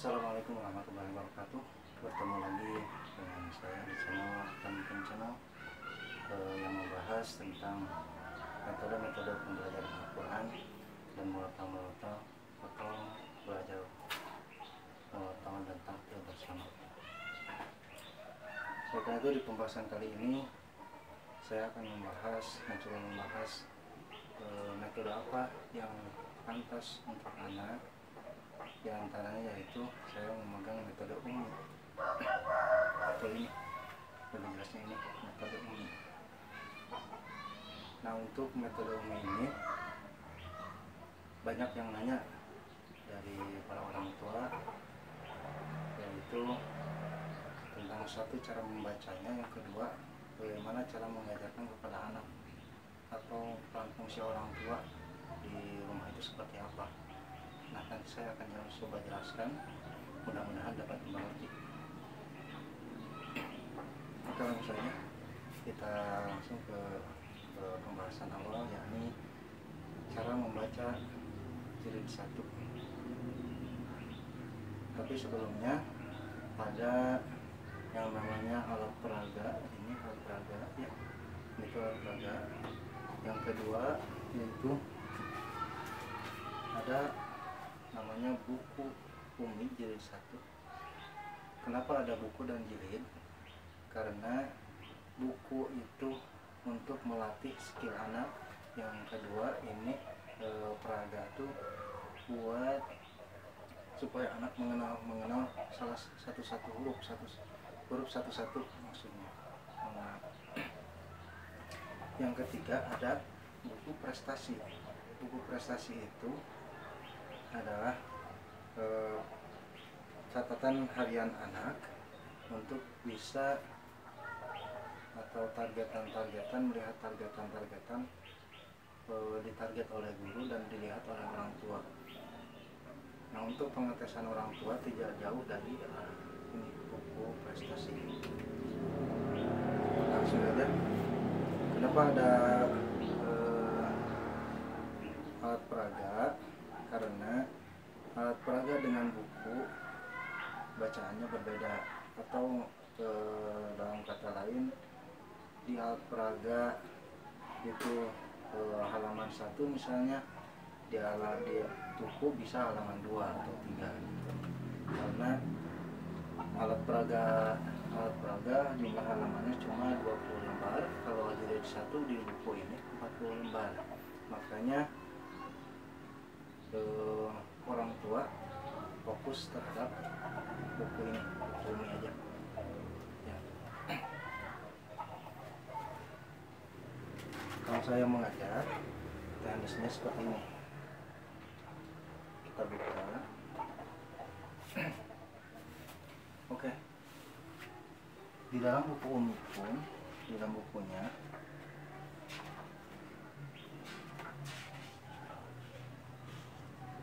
Assalamualaikum warahmatullahi wabarakatuh. Bertemu lagi dengan saya di channel Tamkin Channel yang membahas tentang metode-metode pembelajaran Al-Quran dan murotal atau belajar murotal dan taktil bersama. Setelah itu, di pembahasan kali ini saya akan mencoba membahas metode apa yang pantas untuk anak. Di antaranya yaitu saya memegang metode umum atau ini lebih jelasnya ini metode umum. Nah, untuk metode umum ini banyak yang nanya dari para orang tua, yaitu tentang satu, cara membacanya, yang kedua bagaimana cara mengajarkan kepada anak atau peran fungsi orang tua di rumah itu seperti apa. Nah, nanti saya akan coba jelaskan, mudah-mudahan dapat mengerti. Oke, langsung saja kita langsung ke pembahasan awal, yakni cara membaca jilid 1. Tapi sebelumnya ada yang namanya alat peraga. Ini alat peraga ya, itu alat peraga. Yang kedua yaitu ada namanya buku Umi jilid 1. Kenapa ada buku dan jilid? Karena buku itu untuk melatih skill anak. Yang kedua ini peraga itu buat supaya anak mengenal salah satu huruf satu maksudnya. Yang ketiga ada buku prestasi. Buku prestasi itu adalah catatan harian anak untuk bisa atau melihat targetan ditarget oleh guru dan dilihat oleh orang tua. Nah, untuk pengetesan orang tua tidak jauh dari ini buku prestasi. Langsung aja. Kenapa ada alat peraga? Karena alat peraga dengan buku bacaannya berbeda, atau dalam kata lain, di alat peraga itu halaman 1 misalnya, di buku bisa halaman 2 atau 3 gitu. Karena alat peraga jumlah halamannya cuma 20 lembar, kalau jilid 1 di buku ini 40 lembar. Makanya orang tua fokus terhadap buku ini aja ya. Kalau saya mengajar, teknisnya seperti ini. Kita buka. Oke. Di dalam buku Umi pun, di dalam bukunya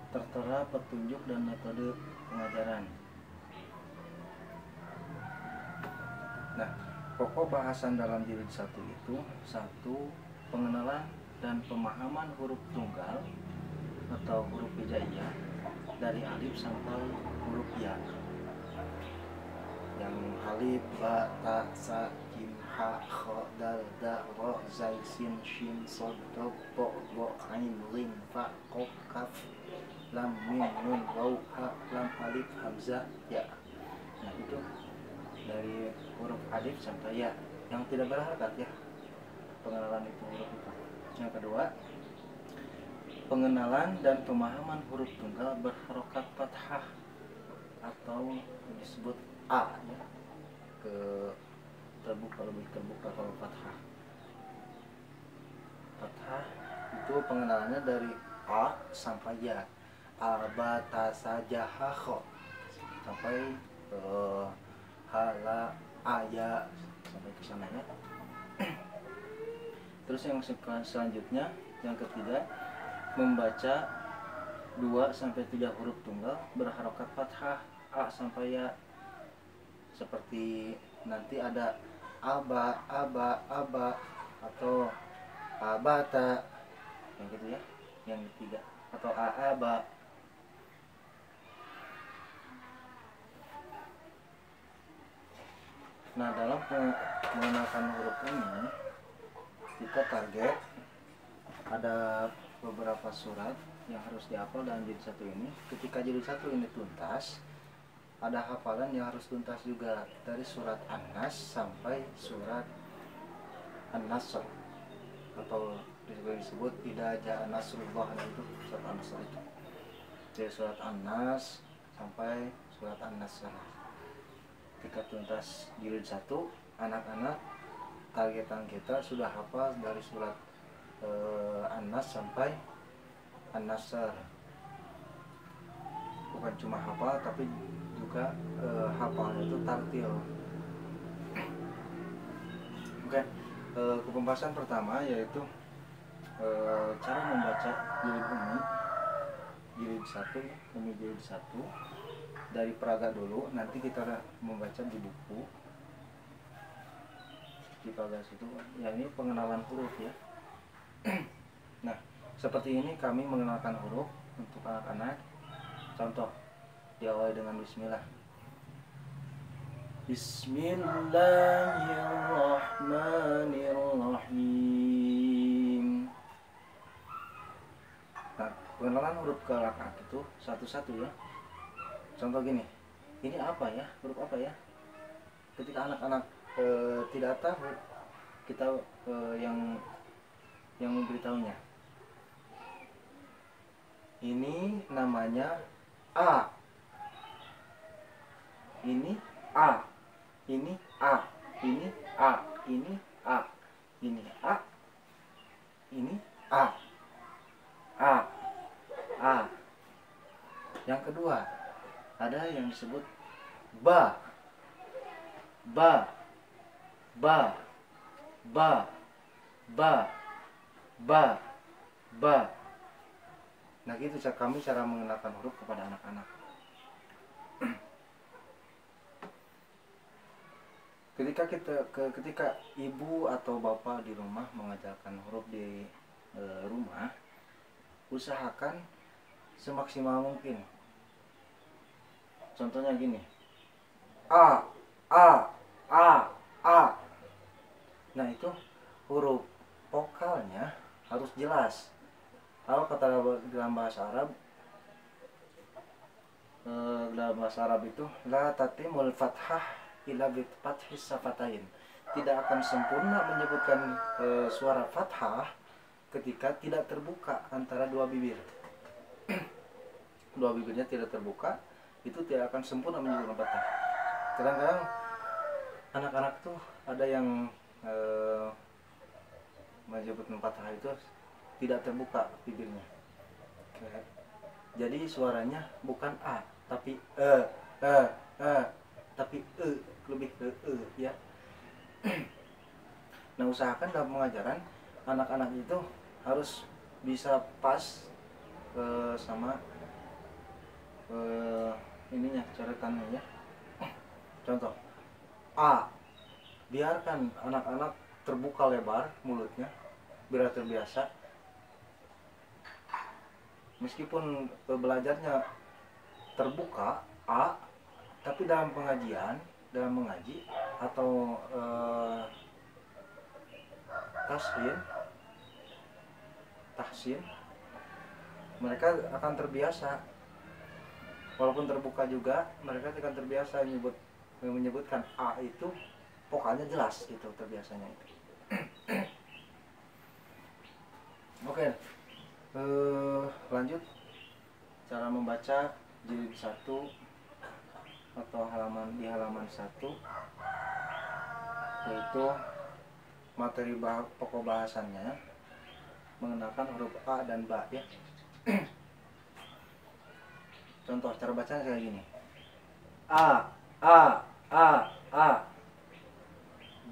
tertera petunjuk dan metode pengajaran. Nah, pokok bahasan dalam jilid 1 itu: 1. Pengenalan dan pemahaman huruf tunggal atau huruf hijaiyah dari alif sampai huruf ya. Yang alif, ba, ta, sa, jim, ha, kha, dal, da, ra, zai, sin, shin, sod, do, po, go, ain, lin, fa, qaf, kaf, lam, mim, nun, waw, ha, lam, alif, hamzah, ya. Nah, itu dari huruf alif sampai ya, yang tidak berharakat ya, pengenalan itu huruf itu. Yang kedua, pengenalan dan pemahaman huruf tunggal berharokat fathah atau disebut A ya, lebih terbuka kalau fathah. Fathah itu pengenalannya dari A sampai ya. Aba, ta, sa, ja, ha, kho sampai hala, aya sampai ke sana ya. Terus yang selanjutnya, yang ketiga, membaca 2 sampai 3 huruf tunggal berharokat fathah A sampai ya. Seperti nanti ada aba, atau abata, yang gitu ya. Yang ketiga, atau aaba. Nah, dalam mengenalkan huruf ini kita target ada beberapa surat yang harus dihafal dalam jilid 1 ini. Ketika jilid 1 ini tuntas, ada hafalan yang harus tuntas juga dari surat An-Nas sampai surat An-Nasr, atau disebut idza jaa nasrullah, itu surat An-Nasr itu. Dari surat An-Nas sampai surat An-Nasr. Ketika tuntas jilid 1, anak-anak targetan kita sudah hafal dari surat An-Nas sampai An-Nasr. Bukan cuma hafal tapi juga hafalnya itu tartil. Oke. Pembahasan pertama yaitu cara membaca jilid jilid 1 dari peraga dulu. Nanti kita membaca di buku di peraga situ. Ya, ini pengenalan huruf ya. Nah, seperti ini kami mengenalkan huruf untuk anak-anak. Contoh, diawali dengan bismillah. Bismillahirrahmanirrahim. Nah, pengenalan huruf ke anak-anak itu satu-satu ya. Contoh gini, ini apa ya? Huruf apa ya? Ketika anak-anak tidak tahu, kita yang memberitahunya. Ini namanya A. Ini A. Ini A. Ini A. Ini A. Ini A. Ini A. A. A. Yang kedua, ada yang disebut ba. Ba. Ba. Ba. Ba. Ba. Ba. Nah, gitu kami cara mengenalkan huruf kepada anak-anak. Ketika ibu atau bapak di rumah mengajarkan huruf di rumah, usahakan semaksimal mungkin. Contohnya gini, A, A, A, A. Nah, itu huruf vokalnya harus jelas. Kalau kata dalam bahasa Arab itu la tatimul fathah illa bi fathis safatain. Tidak akan sempurna menyebutkan suara fathah ketika tidak terbuka antara dua bibir. Dua bibirnya tidak terbuka, itu tidak akan sempurna menyebutkan fathah. Kadang-kadang anak-anak tuh ada yang menyebutkan fathah itu tidak terbuka bibirnya. Jadi suaranya bukan A, tapi tapi lebih ke ya. Nah, usahakan dalam pengajaran anak-anak itu harus bisa pas sama ininya, coretannya ya. Contoh A, biarkan anak-anak terbuka lebar mulutnya biar terbiasa. Meskipun belajarnya terbuka A, tapi dalam mengaji atau tahsin, mereka akan terbiasa. Walaupun terbuka juga, mereka akan terbiasa menyebutkan A itu vokalnya jelas, itu terbiasanya itu. Oke. Lanjut cara membaca jilid 1 atau di halaman 1, yaitu materi pokok bahasannya mengenalkan huruf A dan Ba ya. Contoh cara bacanya kayak gini. A, A, A, A.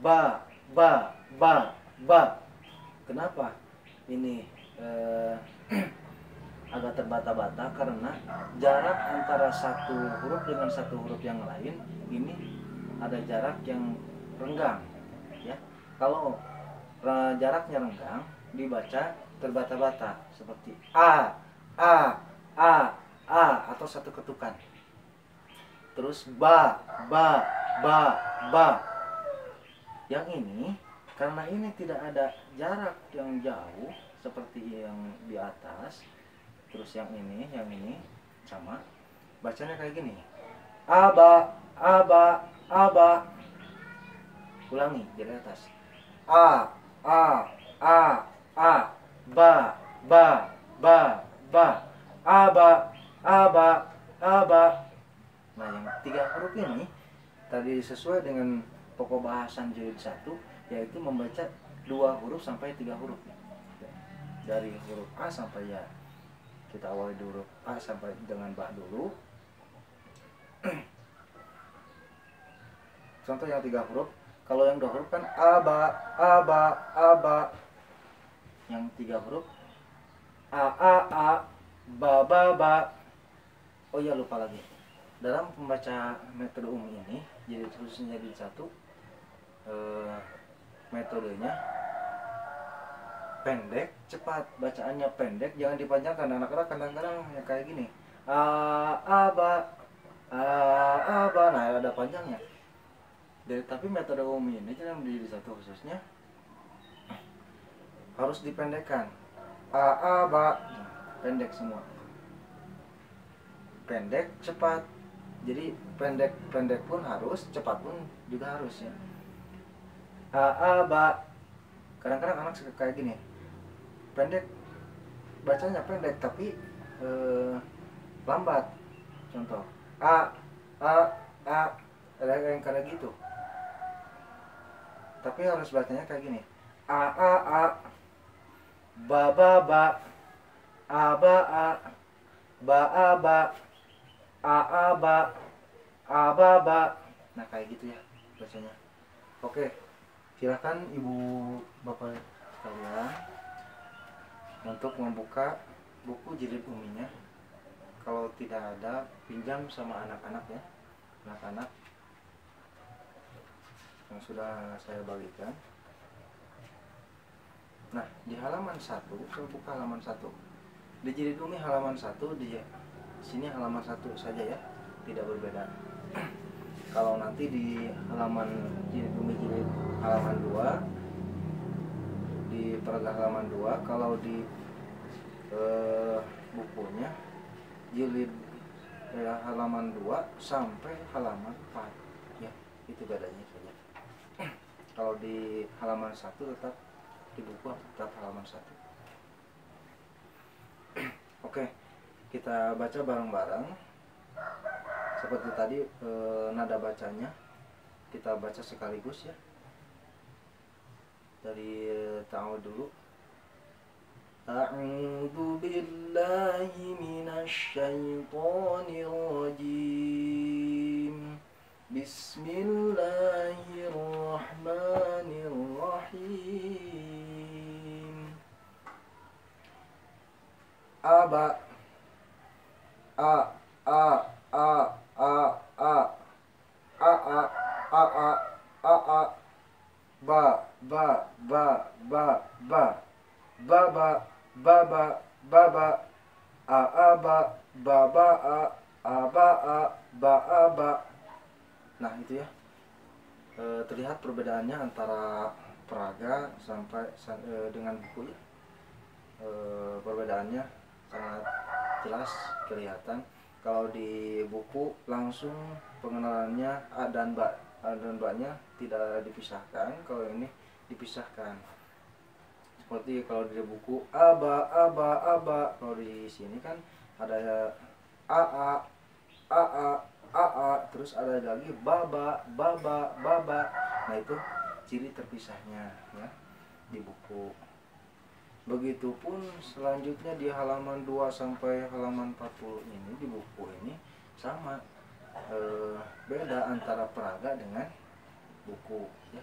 Ba, ba, ba, ba. Kenapa ini agak terbata-bata? Karena jarak antara satu huruf dengan satu huruf yang lain ini ada jarak yang renggang ya. Kalau jaraknya renggang, dibaca terbata-bata seperti A, A, A, A, atau satu ketukan. Terus ba, ba, ba, ba. Yang ini karena ini tidak ada jarak yang jauh seperti yang di atas, terus yang ini sama, bacanya kayak gini. Aba, aba, aba. Ulangi dari atas. A, a, a, a. Ba, ba, ba, ba. Aba, aba, aba. Nah, yang 3 huruf ini tadi sesuai dengan pokok bahasan jilid 1, yaitu membaca 2 huruf sampai 3 huruf. Dari huruf A sampai ya. Kita awali di huruf A sampai dengan ba dulu. Contoh yang 3 huruf. Kalau yang 2 huruf kan aba, aba, aba. Yang 3 huruf a, ba, ba, ba. Oh ya, lupa lagi. Dalam membaca metode umum ini, jadi khususnya jilid 1, metodenya pendek, cepat. Bacaannya pendek, jangan dipanjangkan. Anak-anak kadang-kadang ya kayak gini. Aba, aba. Nah, ada panjangnya. Tapi metode umum ini dalam jilid 1 khususnya harus dipendekkan. Aba, pendek semua. Pendek, cepat. Jadi pendek pun harus, cepat pun juga harus ya. Aba. Kadang-kadang anak suka kayak gini. Pendek, bacanya pendek tapi lambat. Contoh a, ada yang kayak gitu. Tapi harus bacanya kayak gini. A, ba, ba, ba, aba, ba, aba, aba, aba, ba. Nah, kayak gitu ya bacanya. Oke, silakan ibu bapak sekalian untuk membuka buku jilid uminya. Kalau tidak ada, pinjam sama anak-anak ya, anak-anak yang sudah saya bagikan. Nah, di halaman 1, saya buka halaman 1. Di jilid umi halaman 1, di sini halaman 1 saja ya, tidak berbeda. Kalau nanti di halaman jilid umi jilid halaman 2, di paragraf halaman 2, kalau di bukunya jilid halaman 2 sampai halaman 4 ya, itu bedanya saja. Kalau di halaman 1 tetap di buku tetap halaman 1. Oke, kita baca bareng-bareng. Seperti tadi nada bacanya kita baca sekaligus ya. Dari ta'awud dulu. A'udzu billahi minasy syaithanir rajim. Bismillahirrahmanirrahim. Aba, a, a, a, a, a, a, a, a, a, a, a, ba, ba, ba, ba, ba, ba, ba, ba, ba, ba, ba, a, a, ba, ba, ba, a, ba, a, ba, a, ba. Nah, itu ya. Terlihat perbedaannya antara peraga sampai dengan buku ya. Perbedaannya sangat jelas kelihatan. Kalau di buku langsung pengenalannya a dan ba-nya tidak dipisahkan. Kalau ini dipisahkan. Seperti kalau di buku aba, aba, aba. Kalau di sini kan ada a, terus ada lagi baba, baba, baba. Nah, itu ciri terpisahnya ya di buku. Begitupun selanjutnya di halaman 2 sampai halaman 40 ini di buku ini sama, beda antara peraga dengan buku ya.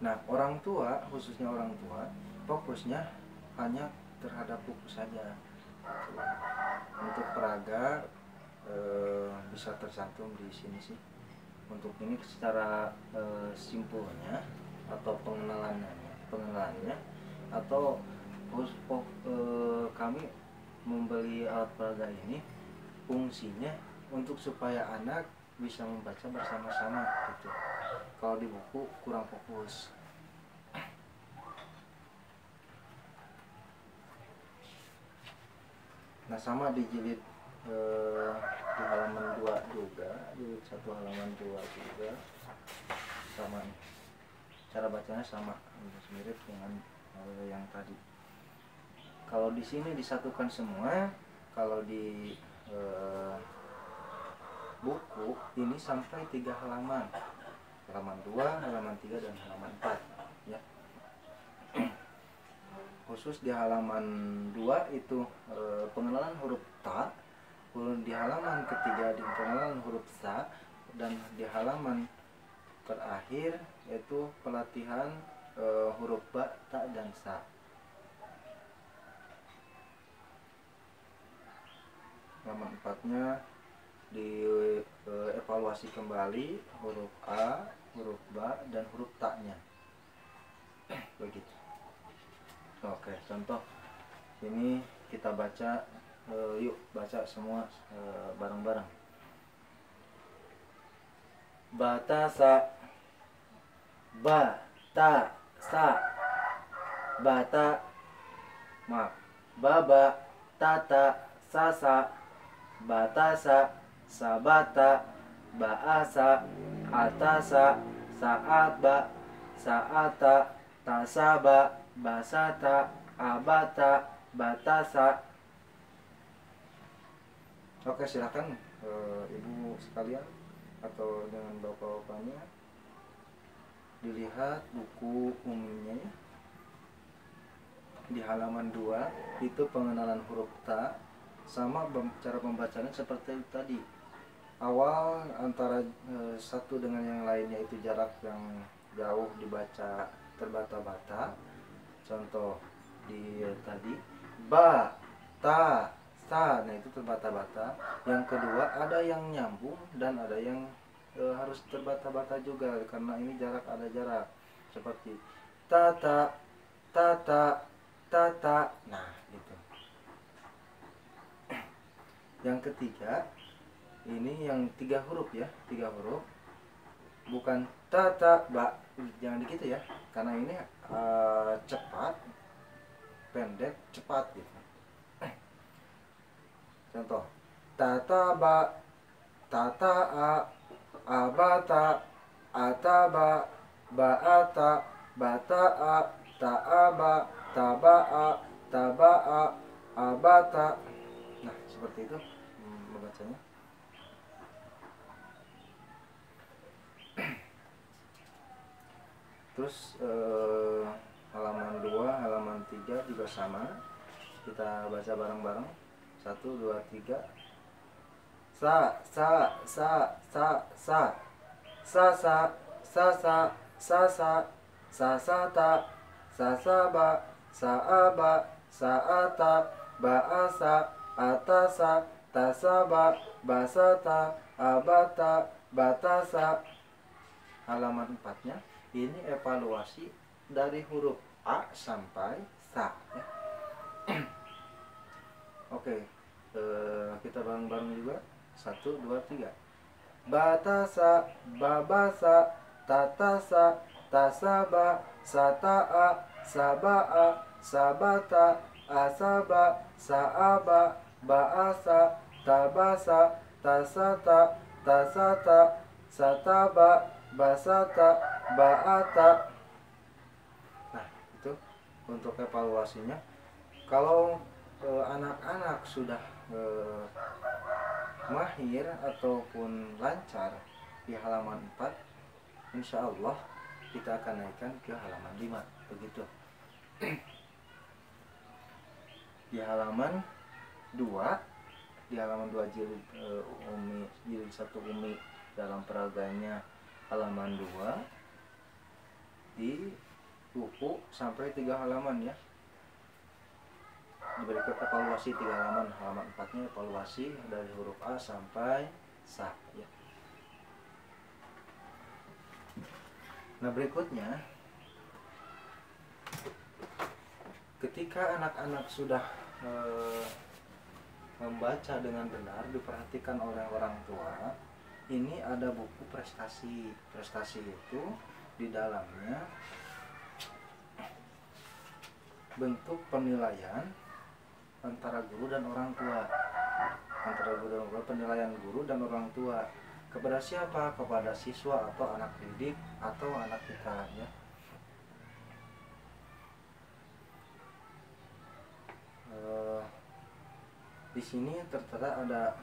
Nah, orang tua, khususnya orang tua, fokusnya hanya terhadap buku saja. Untuk peraga bisa tercantum di sini sih. Untuk ini secara simpulnya atau pengenalannya atau kami membeli alat peraga ini fungsinya untuk supaya anak bisa membaca bersama-sama gitu. Kalau di buku kurang fokus. Nah sama di jilid di halaman 2 juga, jilid 1 halaman 2 juga sama, cara bacanya sama, mirip dengan yang tadi. Kalau di sini disatukan semua, kalau di buku ini sampai 3 halaman, halaman 2, halaman 3, dan halaman 4 ya. Khusus di halaman 2 itu pengenalan huruf ta, di halaman ketiga di pengenalan huruf sa, dan di halaman terakhir yaitu pelatihan huruf ba, ta, dan sa. Halaman 4-nya di evaluasi kembali huruf a, huruf ba, dan huruf ta-nya. Begitu. Oke, contoh ini kita baca, yuk baca semua bareng-bareng. Batasa, ba-ta-sa, bata, maaf, baba, tata, sasa, batasa, sabata, baasa, atasa, saaba, saata, tasaba, basata, abata, batasa. Oke, silakan ibu sekalian atau dengan bapak-bapaknya dilihat buku umumnya ya. Di halaman 2 itu pengenalan huruf ta, sama cara pembacanya seperti tadi. Awal antara satu dengan yang lainnya itu jarak yang jauh, dibaca terbata-bata. Contoh di tadi ba, ta, sa, nah itu terbata-bata. Yang kedua ada yang nyambung dan ada yang harus terbata-bata juga karena ini jarak, ada jarak. Seperti tata, tata, tata. Nah, gitu. Yang ketiga ini yang 3 huruf ya, 3 huruf. Bukan tata, ba, jangan gitu ya. Karena ini cepat, pendek, cepat gitu. Contoh tata ba, tata a, abata, ataba, baata, bataa, taaba, tabaa, tabaa, abata. Nah seperti itu membacanya. Terus halaman 2, halaman 3 juga sama. Kita baca bareng-bareng. 1, 2, 3. Sa, sa, sa, sa, sa. Sasa, sasa, sasa, sasata, sasaba, saaba, saata, baasa, atasa, tasaba, basata, abata, batasa. Halaman 4-nya ini evaluasi dari huruf A sampai Sa ya. Oke, kita bareng-bareng juga. 1, 2, 3. Batasa, babasa, tatasa, tasaba, sataa, sabaa, sabata, asaba, saaba, baasa, tabasa, tasata, tasata, sataba, basata, baata. Nah itu untuk evaluasinya. Kalau anak-anak sudah mahir ataupun lancar di halaman 4, insya Allah kita akan naikkan ke halaman 5. Begitu. Di halaman 2, di halaman 2 jilid umi, jilid 1 umi dalam peraganya halaman 2, di buku sampai 3 halaman ya. Diberi evaluasi 3 halaman. Halaman 4-nya evaluasi dari huruf A sampai Sa ya. Nah berikutnya, ketika anak-anak sudah membaca dengan benar, diperhatikan oleh orang tua, ini ada buku prestasi. Prestasi itu di dalamnya bentuk penilaian antara guru dan orang tua. Antara guru dan orang tua, penilaian guru dan orang tua. Kepada siapa? Kepada siswa atau anak didik atau anak kita ya. Di sini tertera ada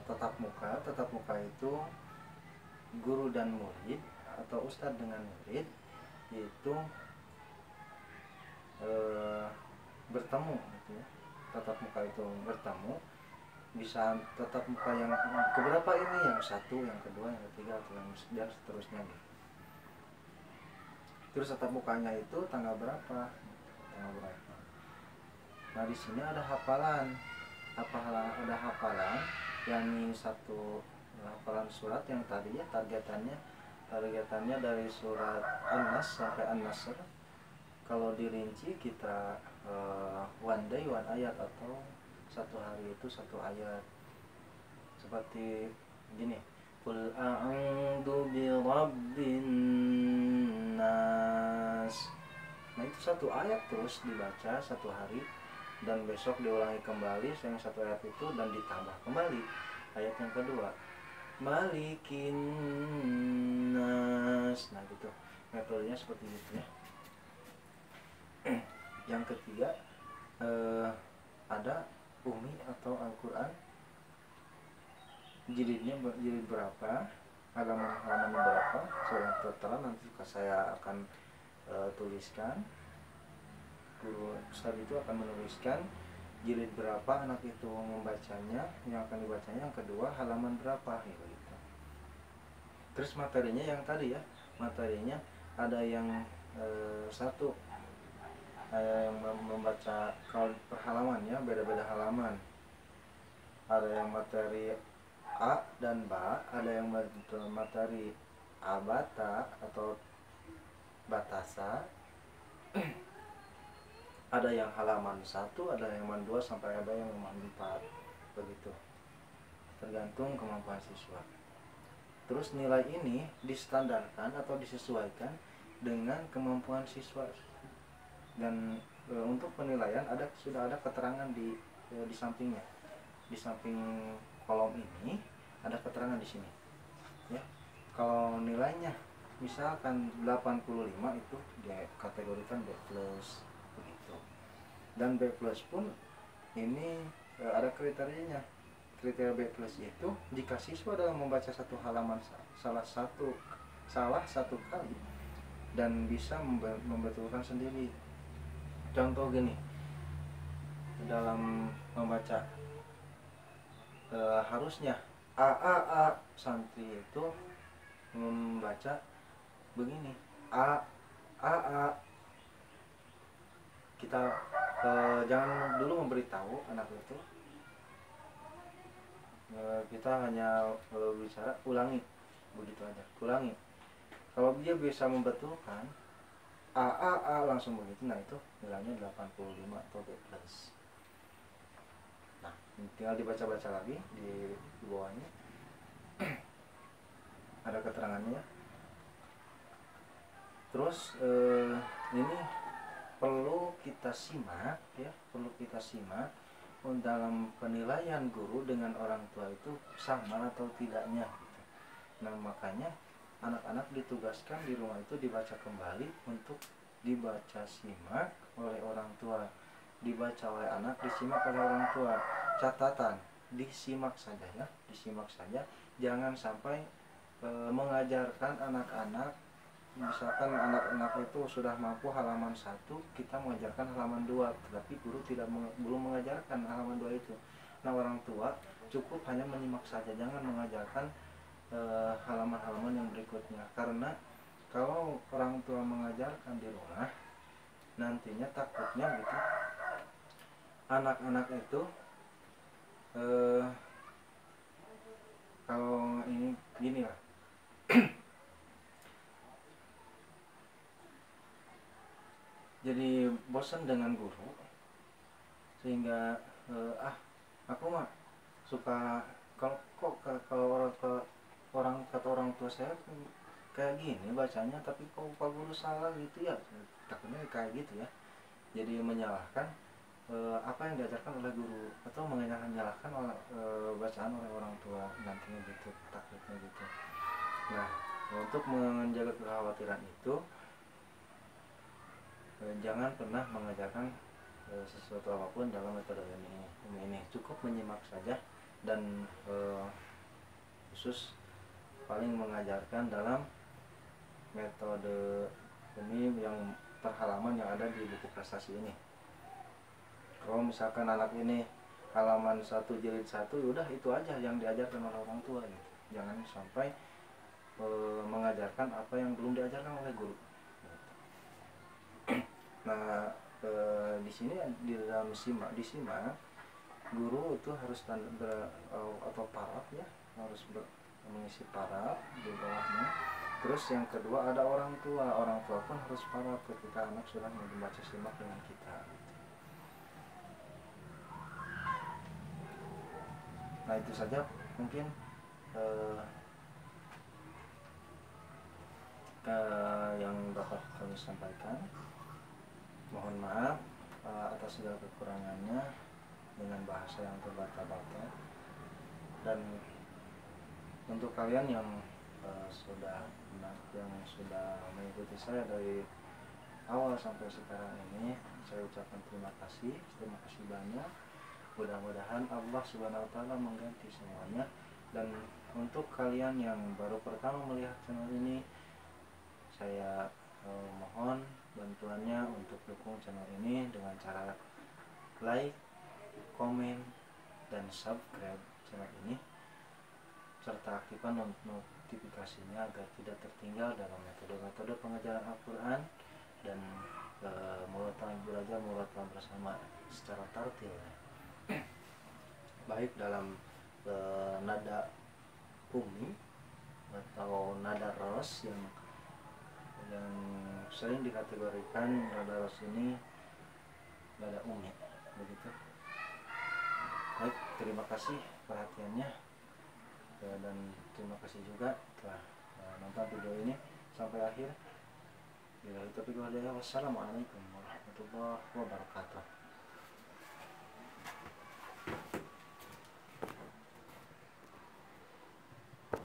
tatap muka. Tatap muka itu guru dan murid atau ustadz dengan murid itu bertemu gitu ya. Tatap muka itu bertemu, bisa tatap muka yang keberapa ini, yang satu, yang kedua, yang ketiga, atau dan seterusnya gitu. Terus tatap mukanya itu tanggal berapa, tanggal berapa. Nah di sini ada hafalan, ada hafalan, yakni satu hafalan surat yang tadi ya, targetannya dari surat An-Nas sampai An-Nasr. Kalau dirinci kita one day one ayat, atau satu hari itu satu ayat. Seperti gini, Qul a'udzu birabbin nas. Nah itu satu ayat terus dibaca satu hari, dan besok diulangi kembali yang satu ayat itu, dan ditambah kembali ayat yang kedua, Malikin nas. Nah gitu metodenya seperti itu ya. Yang ketiga ada Umi atau Al-Quran, jilid berapa, halaman berapa, saya tertera, nanti saya akan tuliskan. Guru Ustaz itu akan menuliskan jilid berapa anak itu membacanya, yang akan dibacanya, yang kedua halaman berapa gitu. Terus materinya yang tadi ya, materinya ada yang satu yang membaca, kalau per halaman ya beda-beda halaman. Ada yang materi A dan Ba, ada yang materi Abata atau Batasa, ada yang halaman 1, ada yang halaman 2, sampai ada yang halaman 4, begitu, tergantung kemampuan siswa. Terus nilai ini distandarkan atau disesuaikan dengan kemampuan siswa. Dan untuk penilaian sudah ada keterangan di sampingnya, di samping kolom ini ada keterangan di sini ya. Kalau nilainya misalkan 85 itu dikategorikan B+ begitu. Dan B+ pun ini ada kriterianya. Kriteria B+ itu jika siswa dalam membaca satu halaman salah satu kali dan bisa membetulkan sendiri. Contoh gini, dalam membaca harusnya A santri itu membaca begini, A. Kita jangan dulu memberitahu anak itu, kita hanya bicara ulangi, begitu aja, ulangi. Kalau dia bisa membetulkan A langsung begitu, nah itu nilainya 85 atau B+. Nah tinggal dibaca-baca lagi di bawahnya ada keterangannya. Terus ini perlu kita simak ya, dalam penilaian guru dengan orang tua itu sama atau tidaknya gitu. Nah makanya anak-anak ditugaskan di rumah itu dibaca kembali untuk dibaca simak oleh orang tua, dibaca oleh anak, disimak oleh orang tua. Catatan, disimak saja ya, disimak saja, jangan sampai mengajarkan anak-anak, misalkan anak-anak itu sudah mampu halaman 1, kita mengajarkan halaman 2, tetapi guru belum mengajarkan halaman 2 itu. Nah orang tua cukup hanya menyimak saja, jangan mengajarkan halaman-halaman yang berikutnya, karena kalau orang tua mengajarkan di rumah, nantinya takutnya gitu anak-anak itu kalau ini gini lah jadi bosan dengan guru, sehingga aku mah suka kalau orang tua kata orang tua saya kayak gini bacanya, tapi kok Pak Guru salah gitu ya, takutnya kayak gitu ya. Jadi menyalahkan apa yang diajarkan oleh guru, atau menyalahkan bacaan oleh orang tua nantinya gitu, takutnya gitu. Nah, untuk menjaga kekhawatiran itu, jangan pernah mengajarkan sesuatu apapun dalam metode ini. Cukup menyimak saja, dan khusus paling mengajarkan dalam metode ini yang perhalaman yang ada di buku prestasi ini. Kalau misalkan anak ini halaman 1 jilid 1, udah itu aja yang diajarkan oleh orang tua gitu. Jangan sampai mengajarkan apa yang belum diajarkan oleh guru. Nah, di sini di dalam disimak guru itu harus atau paraf ya, harus mengisi paraf di bawahnya. Terus yang kedua ada orang tua pun harus paraf ketika anak sudah membaca simak dengan kita. Nah, itu saja mungkin yang dapat kami sampaikan. Mohon maaf atas segala kekurangannya dengan bahasa yang terbata-bata. Dan untuk kalian yang sudah mengikuti saya dari awal sampai sekarang ini, saya ucapkan terima kasih banyak. Mudah-mudahan Allah Subhanahu wa Ta'ala mengganti semuanya. Dan untuk kalian yang baru pertama melihat channel ini, saya mohon bantuannya untuk dukung channel ini dengan cara like, komen, dan subscribe channel ini, serta aktifkan notifikasinya agar tidak tertinggal dalam metode-metode pengajaran Al-Quran dan belajar murotal bersama secara tartil, baik dalam nada umi atau nada ros yang sering dikategorikan nada ros ini nada umi, begitu. Baik, terima kasih perhatiannya, dan terima kasih juga telah nonton video ini sampai akhir. Wassalamualaikum warahmatullahi wabarakatuh.